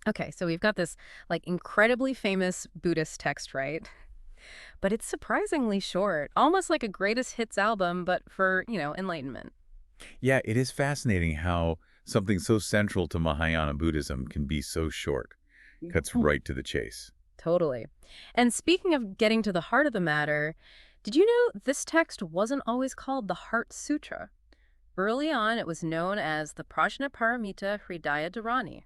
Okay, so we've got this like incredibly famous Buddhist text, right? But it's surprisingly short, almost like a greatest hits album, but for, enlightenment. Yeah, it is fascinating how something so central to Mahayana Buddhism can be so short. Cuts Mhm. right to the chase. Totally. And speaking of getting to the heart of the matter, did you know this text wasn't always called the Heart Sutra? Early on, it was known as the Prajnaparamita Hridaya Dharani.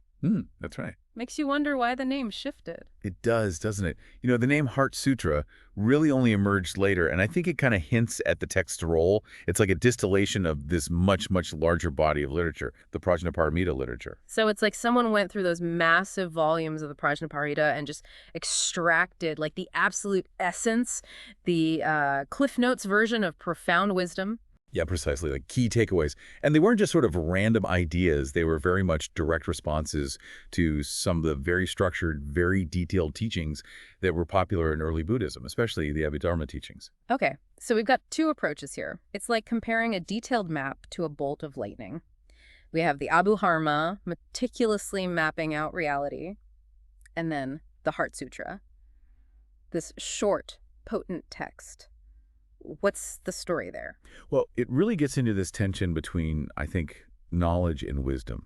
That's right. Makes you wonder why the name shifted. It does, doesn't it? The name Heart Sutra really only emerged later, and I think it kind of hints at the text's role. It's like a distillation of this much, much larger body of literature, the Prajnaparamita literature. So it's like someone went through those massive volumes of the Prajnaparita and just extracted like the absolute essence, the Cliff Notes version of profound wisdom. Yeah, precisely, like key takeaways. And they weren't just sort of random ideas. They were very much direct responses to some of the very structured, very detailed teachings that were popular in early Buddhism, especially the Abhidharma teachings. Okay, so we've got two approaches here. It's like comparing a detailed map to a bolt of lightning. We have the Abhidharma meticulously mapping out reality, and then the Heart Sutra, this short, potent text. What's the story there? Well, it really gets into this tension between, I think, knowledge and wisdom.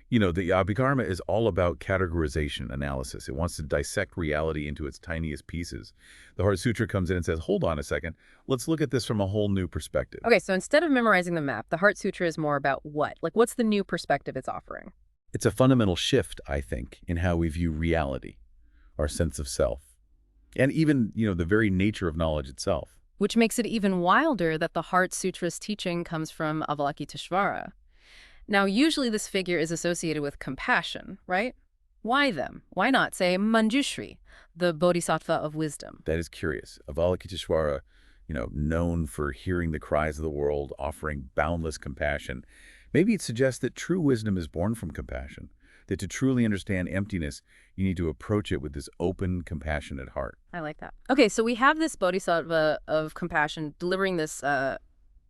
The Abhidharma is all about categorization, analysis. It wants to dissect reality into its tiniest pieces. The Heart Sutra comes in and says, hold on a second, let's look at this from a whole new perspective. Okay, so instead of memorizing the map, the Heart Sutra is more about what? Like, what's the new perspective it's offering? It's a fundamental shift, I think, in how we view reality, our sense of self, and even, the very nature of knowledge itself. Which makes it even wilder that the Heart Sutra's teaching comes from Avalokiteshvara. Now, usually this figure is associated with compassion, right? Why them? Why not, say, Manjushri, the bodhisattva of wisdom? That is curious. Avalokiteshvara, known for hearing the cries of the world, offering boundless compassion. Maybe it suggests that true wisdom is born from compassion, that to truly understand emptiness, you need to approach it with this open, compassionate heart. I like that. Okay, so we have this bodhisattva of compassion delivering this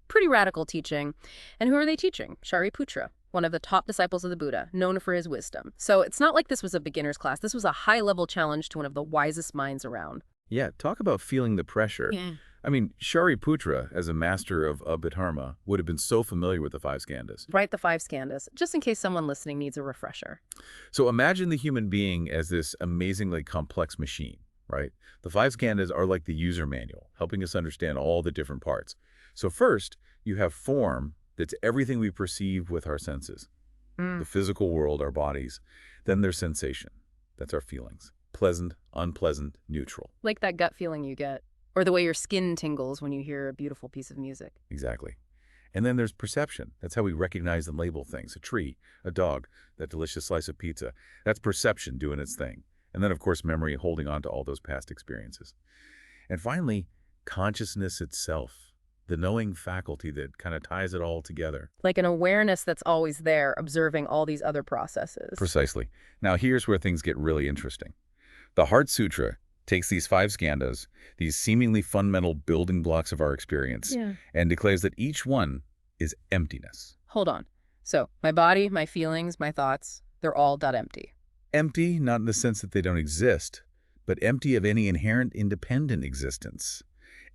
pretty radical teaching. And who are they teaching? Shariputra, one of the top disciples of the Buddha, known for his wisdom. So it's not like this was a beginner's class. This was a high-level challenge to one of the wisest minds around. Yeah, talk about feeling the pressure. Yeah. I mean, Shariputra, as a master of Abhidharma, would have been so familiar with the five skandhas. Right, the five skandhas, just in case someone listening needs a refresher. So imagine the human being as this amazingly complex machine, right? The five skandhas are like the user manual, helping us understand all the different parts. So first, you have form, that's everything we perceive with our senses. The physical world, our bodies. Then there's sensation. That's our feelings. Pleasant, unpleasant, neutral. Like that gut feeling you get, or the way your skin tingles when you hear a beautiful piece of music. Exactly. And then there's perception. That's how we recognize and label things. A tree, a dog, that delicious slice of pizza. That's perception doing its thing. And then, of course, memory, holding on to all those past experiences. And finally, consciousness itself, the knowing faculty that kind of ties it all together. Like an awareness that's always there, observing all these other processes. Precisely. Now, here's where things get really interesting. The Heart Sutra takes these five skandhas, these seemingly fundamental building blocks of our experience, Yeah. and declares that each one is emptiness. Hold on. So, my body, my feelings, my thoughts, they're all dot empty. Empty, not in the sense that they don't exist, but empty of any inherent independent existence.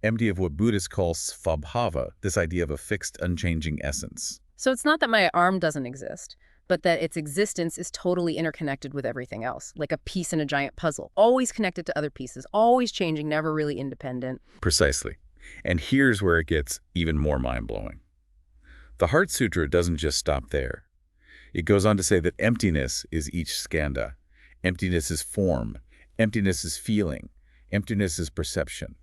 Empty of what Buddhists call svabhava, this idea of a fixed, unchanging essence. So it's not that my arm doesn't exist, but that its existence is totally interconnected with everything else, like a piece in a giant puzzle, always connected to other pieces, always changing, never really independent. Precisely. And here's where it gets even more mind-blowing. The Heart Sutra doesn't just stop there. It goes on to say that emptiness is each skandha. Emptiness is form. Emptiness is feeling. Emptiness is perception.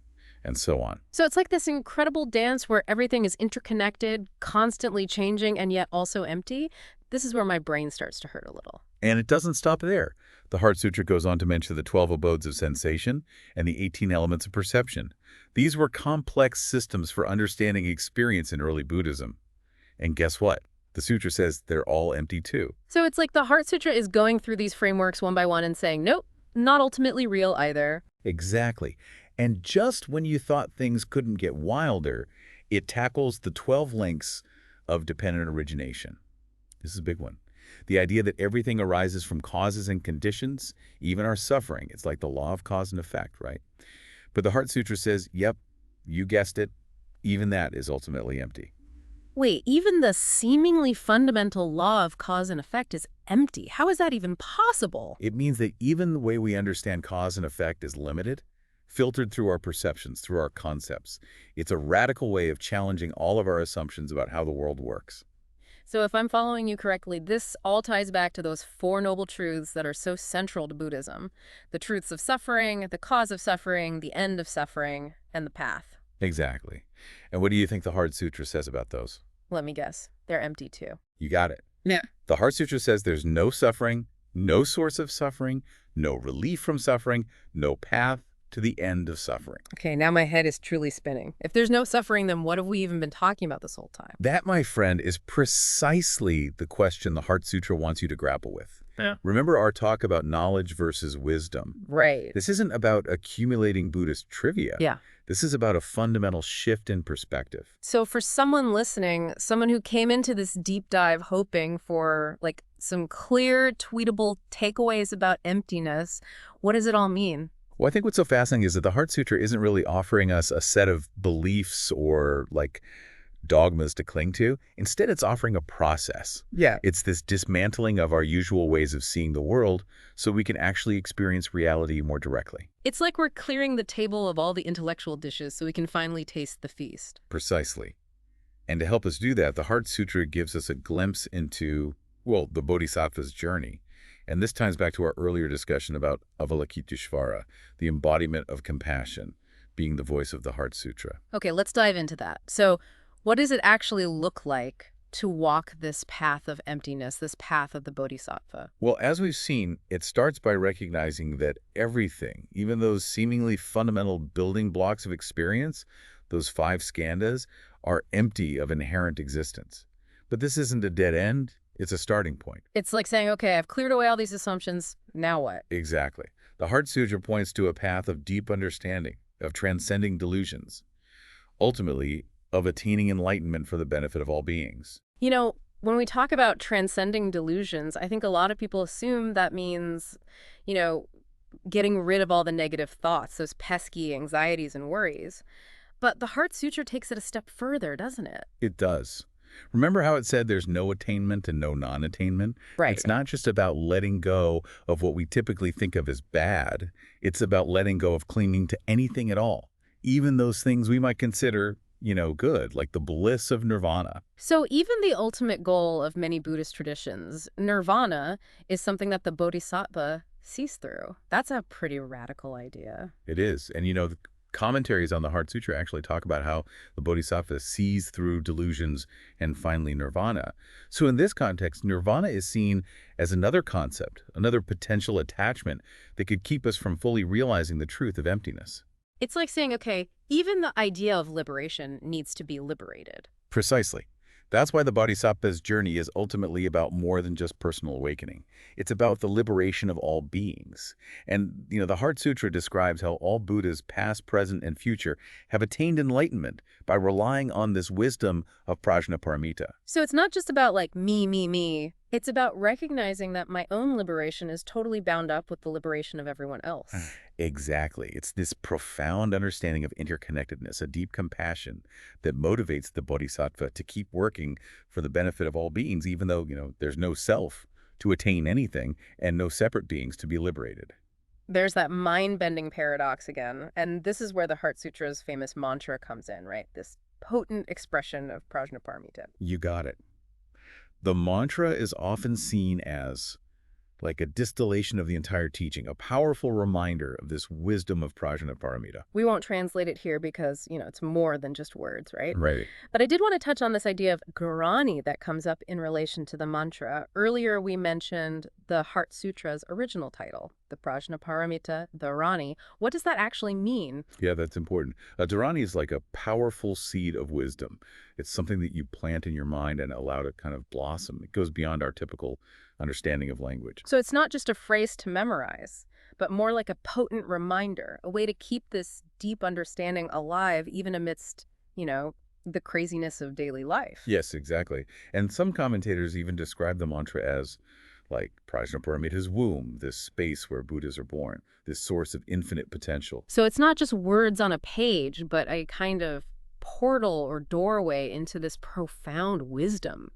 And so on. So it's like this incredible dance where everything is interconnected, constantly changing, and yet also empty. This is where my brain starts to hurt a little. And it doesn't stop there. The Heart Sutra goes on to mention the 12 abodes of sensation and the 18 elements of perception. These were complex systems for understanding experience in early Buddhism. And guess what? The sutra says they're all empty too. So it's like the Heart Sutra is going through these frameworks one by one and saying, nope, not ultimately real either. Exactly. And just when you thought things couldn't get wilder, it tackles the 12 links of dependent origination. This is a big one. The idea that everything arises from causes and conditions, even our suffering. It's like the law of cause and effect, right? But the Heart Sutra says, yep, you guessed it, even that is ultimately empty. Wait, even the seemingly fundamental law of cause and effect is empty. How is that even possible? It means that even the way we understand cause and effect is limited, filtered through our perceptions, through our concepts. It's a radical way of challenging all of our assumptions about how the world works. So if I'm following you correctly, this all ties back to those Four Noble Truths that are so central to Buddhism. The truths of suffering, the cause of suffering, the end of suffering, and the path. Exactly. And what do you think the Heart Sutra says about those? Let me guess. They're empty too. You got it. Yeah. The Heart Sutra says there's no suffering, no source of suffering, no relief from suffering, no path to the end of suffering. Okay, now my head is truly spinning. If there's no suffering, then what have we even been talking about this whole time? That, my friend, is precisely the question the Heart Sutra wants you to grapple with. Yeah. Remember our talk about knowledge versus wisdom. Right. This isn't about accumulating Buddhist trivia. Yeah. This is about a fundamental shift in perspective. So for someone listening, someone who came into this deep dive hoping for like some clear, tweetable takeaways about emptiness, what does it all mean? Well, I think what's so fascinating is that the Heart Sutra isn't really offering us a set of beliefs or like dogmas to cling to. Instead, it's offering a process. Yeah. It's this dismantling of our usual ways of seeing the world so we can actually experience reality more directly. It's like we're clearing the table of all the intellectual dishes so we can finally taste the feast. Precisely. And to help us do that, the Heart Sutra gives us a glimpse into, well, the Bodhisattva's journey. And this ties back to our earlier discussion about Avalokiteshvara, the embodiment of compassion, being the voice of the Heart Sutra. Okay, let's dive into that. So what does it actually look like to walk this path of emptiness, this path of the Bodhisattva? Well, as we've seen, it starts by recognizing that everything, even those seemingly fundamental building blocks of experience, those 5 skandhas, are empty of inherent existence. But this isn't a dead end. It's a starting point. It's like saying, okay, I've cleared away all these assumptions. Now what? Exactly. The Heart Sutra points to a path of deep understanding, of transcending delusions, ultimately of attaining enlightenment for the benefit of all beings. You know, when we talk about transcending delusions, I think a lot of people assume that means, getting rid of all the negative thoughts, those pesky anxieties and worries. But the Heart Sutra takes it a step further, doesn't it? It does. Remember how it said there's no attainment and no non-attainment? Right. It's not just about letting go of what we typically think of as bad. It's about letting go of clinging to anything at all, even those things we might consider, good, like the bliss of nirvana. So even the ultimate goal of many Buddhist traditions, nirvana, is something that the Bodhisattva sees through. That's a pretty radical idea. It is. And, the commentaries on the Heart Sutra actually talk about how the Bodhisattva sees through delusions and finally nirvana. So in this context, nirvana is seen as another concept, another potential attachment that could keep us from fully realizing the truth of emptiness. It's like saying, okay, even the idea of liberation needs to be liberated. Precisely. That's why the Bodhisattva's journey is ultimately about more than just personal awakening. It's about the liberation of all beings. And, the Heart Sutra describes how all Buddhas, past, present, and future, have attained enlightenment by relying on this wisdom of prajnaparamita. So it's not just about like me, me, me. It's about recognizing that my own liberation is totally bound up with the liberation of everyone else. Exactly. It's this profound understanding of interconnectedness, a deep compassion that motivates the Bodhisattva to keep working for the benefit of all beings, even though, there's no self to attain anything and no separate beings to be liberated. There's that mind-bending paradox again, and this is where the Heart Sutra's famous mantra comes in, right? This potent expression of prajnaparamita. You got it. The mantra is often seen as like a distillation of the entire teaching, a powerful reminder of this wisdom of prajnaparamita. We won't translate it here because, it's more than just words, right? Right. But I did want to touch on this idea of gurani that comes up in relation to the mantra. Earlier, we mentioned the Heart Sutra's original title, the Prajnaparamita Dharani. What does that actually mean? Yeah, that's important. Dharani is like a powerful seed of wisdom. It's something that you plant in your mind and allow to kind of blossom. It goes beyond our typical understanding of language. So it's not just a phrase to memorize, but more like a potent reminder, a way to keep this deep understanding alive even amidst, the craziness of daily life. Yes, exactly. And some commentators even describe the mantra as like Prajnaparamita's womb, this space where Buddhas are born, this source of infinite potential. So it's not just words on a page, but a kind of portal or doorway into this profound wisdom.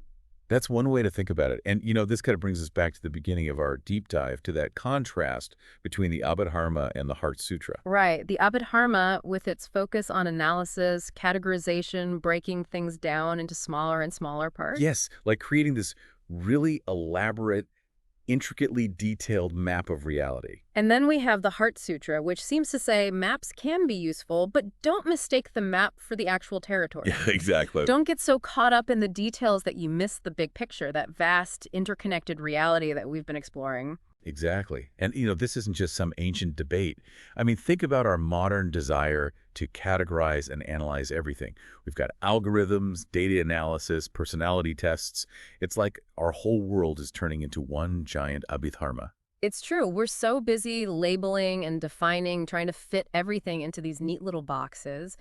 That's one way to think about it. And, this kind of brings us back to the beginning of our deep dive, to that contrast between the Abhidharma and the Heart Sutra. Right. The Abhidharma, with its focus on analysis, categorization, breaking things down into smaller and smaller parts. Yes, like creating this really elaborate, intricately detailed map of reality. And then we have the Heart Sutra, which seems to say maps can be useful, but don't mistake the map for the actual territory. Yeah, exactly. Don't get so caught up in the details that you miss the big picture, that vast, interconnected reality that we've been exploring. Exactly. And, this isn't just some ancient debate. I mean, think about our modern desire to categorize and analyze everything. We've got algorithms, data analysis, personality tests. It's like our whole world is turning into one giant Abhidharma. It's true. We're so busy labeling and defining, trying to fit everything into these neat little boxes.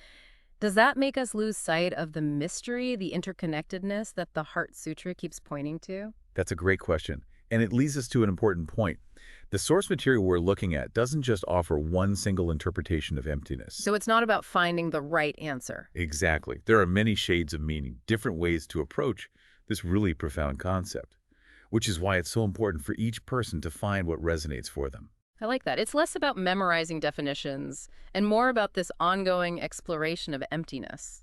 Does that make us lose sight of the mystery, the interconnectedness that the Heart Sutra keeps pointing to? That's a great question. And it leads us to an important point. The source material we're looking at doesn't just offer one single interpretation of emptiness. So it's not about finding the right answer. Exactly. There are many shades of meaning, different ways to approach this really profound concept, which is why it's so important for each person to find what resonates for them. I like that. It's less about memorizing definitions and more about this ongoing exploration of emptiness,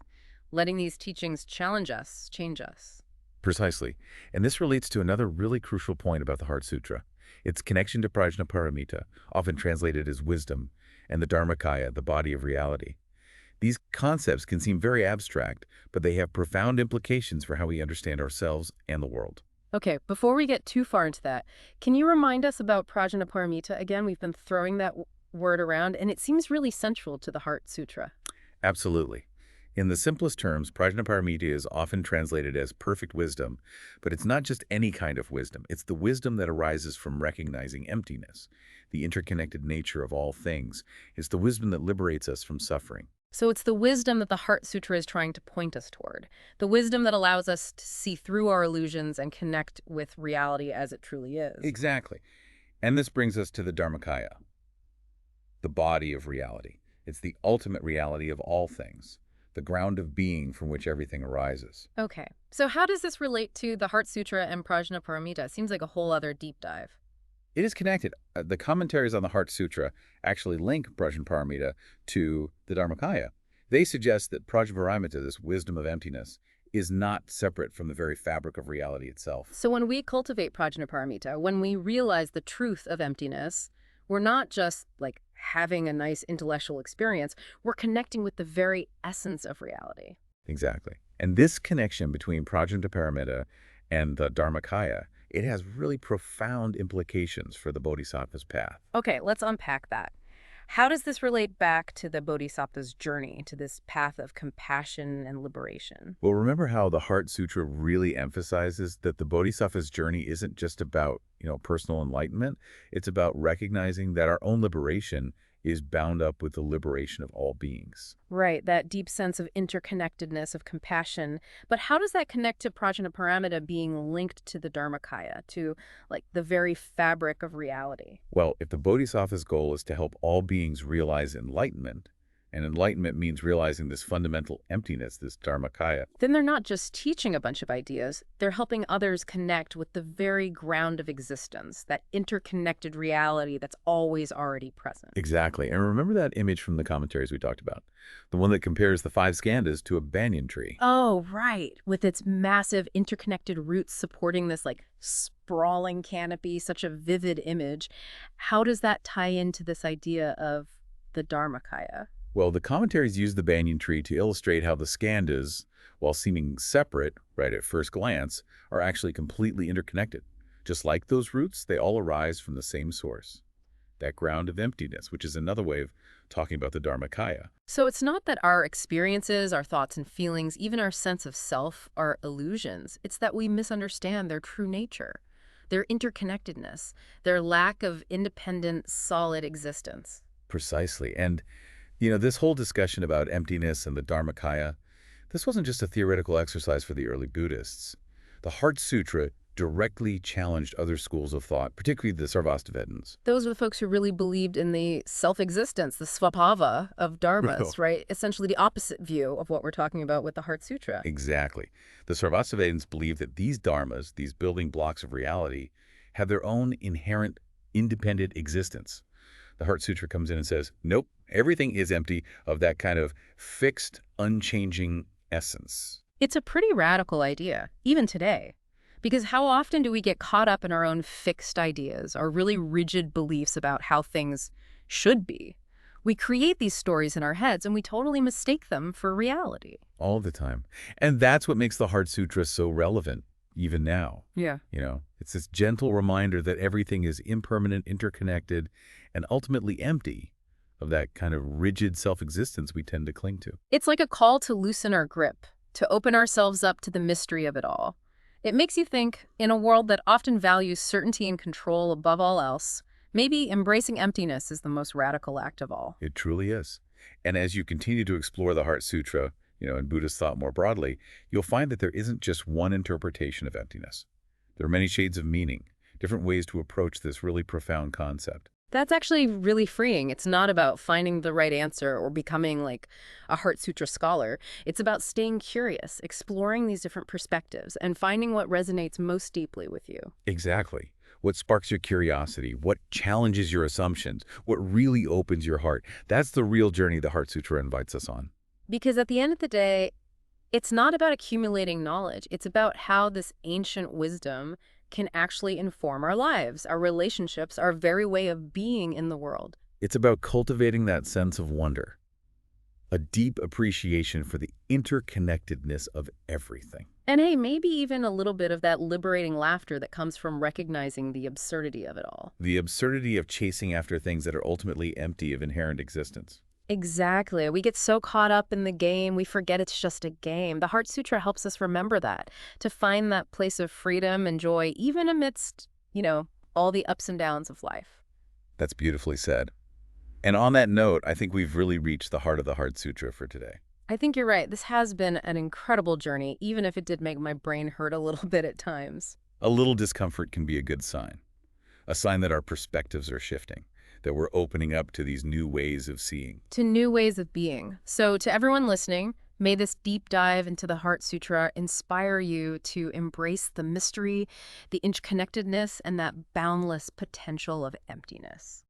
letting these teachings challenge us, change us. Precisely. And this relates to another really crucial point about the Heart Sutra. Its connection to Prajnaparamita, often translated as wisdom, and the Dharmakaya, the body of reality. These concepts can seem very abstract, but they have profound implications for how we understand ourselves and the world. Okay, before we get too far into that, can you remind us about Prajnaparamita again? We've been throwing that word around, and it seems really central to the Heart Sutra. Absolutely. In the simplest terms, Prajnaparamita is often translated as perfect wisdom, but it's not just any kind of wisdom. It's the wisdom that arises from recognizing emptiness, the interconnected nature of all things. It's the wisdom that liberates us from suffering. So it's the wisdom that the Heart Sutra is trying to point us toward, the wisdom that allows us to see through our illusions and connect with reality as it truly is. Exactly. And this brings us to the Dharmakaya, the body of reality. It's the ultimate reality of all things, the ground of being from which everything arises. Okay, so how does this relate to the Heart Sutra and Prajnaparamita? It seems like a whole other deep dive. It is connected. The commentaries on the Heart Sutra actually link Prajnaparamita to the Dharmakaya. They suggest that Prajnaparamita, this wisdom of emptiness, is not separate from the very fabric of reality itself. So when we cultivate Prajnaparamita, when we realize the truth of emptiness, we're not just like having a nice intellectual experience, we're connecting with the very essence of reality. Exactly. And this connection between Prajnaparamita and the Dharmakaya, it has really profound implications for the Bodhisattva's path. Okay, let's unpack that. How does this relate back to the Bodhisattva's journey, to this path of compassion and liberation? Well, remember how the Heart Sutra really emphasizes that the Bodhisattva's journey isn't just about, personal enlightenment. It's about recognizing that our own liberation is bound up with the liberation of all beings. Right, that deep sense of interconnectedness, of compassion. But how does that connect to Prajnaparamita being linked to the Dharmakaya, to like the very fabric of reality? Well, if the Bodhisattva's goal is to help all beings realize enlightenment, and enlightenment means realizing this fundamental emptiness, this Dharmakaya. Then they're not just teaching a bunch of ideas, they're helping others connect with the very ground of existence, that interconnected reality that's always already present. Exactly. And remember that image from the commentaries we talked about? The one that compares the five skandhas to a banyan tree. Oh, right. With its massive interconnected roots supporting this like sprawling canopy, such a vivid image. How does that tie into this idea of the Dharmakaya? Well, the commentaries use the banyan tree to illustrate how the skandhas, while seeming separate, right at first glance, are actually completely interconnected. Just like those roots, they all arise from the same source, that ground of emptiness, which is another way of talking about the Dharmakaya. So it's not that our experiences, our thoughts and feelings, even our sense of self are illusions. It's that we misunderstand their true nature, their interconnectedness, their lack of independent, solid existence. Precisely. And this whole discussion about emptiness and the Dharmakaya, This wasn't just a theoretical exercise for the early Buddhists. The Heart Sutra directly challenged other schools of thought, particularly the Sarvastivadins. Those were the folks who really believed in the self-existence, the svabhava of dharmas, Well, right? Essentially the opposite view of what we're talking about with the Heart Sutra. exactly. The Sarvastivadins believed that these dharmas, these building blocks of reality, have their own inherent independent existence. The Heart Sutra comes in and says, nope, everything is empty of that kind of fixed, unchanging essence. It's a pretty radical idea, even today. Because how often do we get caught up in our own fixed ideas, our really rigid beliefs about how things should be? We create these stories in our heads and we totally mistake them for reality. All the time. And that's what makes the Heart Sutra so relevant, even now. Yeah. It's this gentle reminder that everything is impermanent, interconnected, and ultimately empty of that kind of rigid self-existence we tend to cling to. It's like a call to loosen our grip, to open ourselves up to the mystery of it all. It makes you think, in a world that often values certainty and control above all else, maybe embracing emptiness is the most radical act of all. It truly is. And as you continue to explore the Heart Sutra, and Buddhist thought more broadly, you'll find that there isn't just one interpretation of emptiness. There are many shades of meaning, different ways to approach this really profound concept. That's actually really freeing. It's not about finding the right answer or becoming like a Heart Sutra scholar. It's about staying curious, exploring these different perspectives, and finding what resonates most deeply with you. Exactly. What sparks your curiosity? What challenges your assumptions? What really opens your heart? That's the real journey the Heart Sutra invites us on. Because at the end of the day, it's not about accumulating knowledge. It's about how this ancient wisdom can actually inform our lives, our relationships, our very way of being in the world. It's about cultivating that sense of wonder, a deep appreciation for the interconnectedness of everything. And hey, maybe even a little bit of that liberating laughter that comes from recognizing the absurdity of it all. The absurdity of chasing after things that are ultimately empty of inherent existence. Exactly. We get so caught up in the game, we forget it's just a game. The Heart Sutra helps us remember that, to find that place of freedom and joy, even amidst, all the ups and downs of life. That's beautifully said. And on that note, I think we've really reached the heart of the Heart Sutra for today. I think you're right. This has been an incredible journey, even if it did make my brain hurt a little bit at times. A little discomfort can be a good sign, a sign that our perspectives are shifting, that we're opening up to these new ways of seeing. To new ways of being. So to everyone listening, may this deep dive into the Heart Sutra inspire you to embrace the mystery, the interconnectedness, and that boundless potential of emptiness.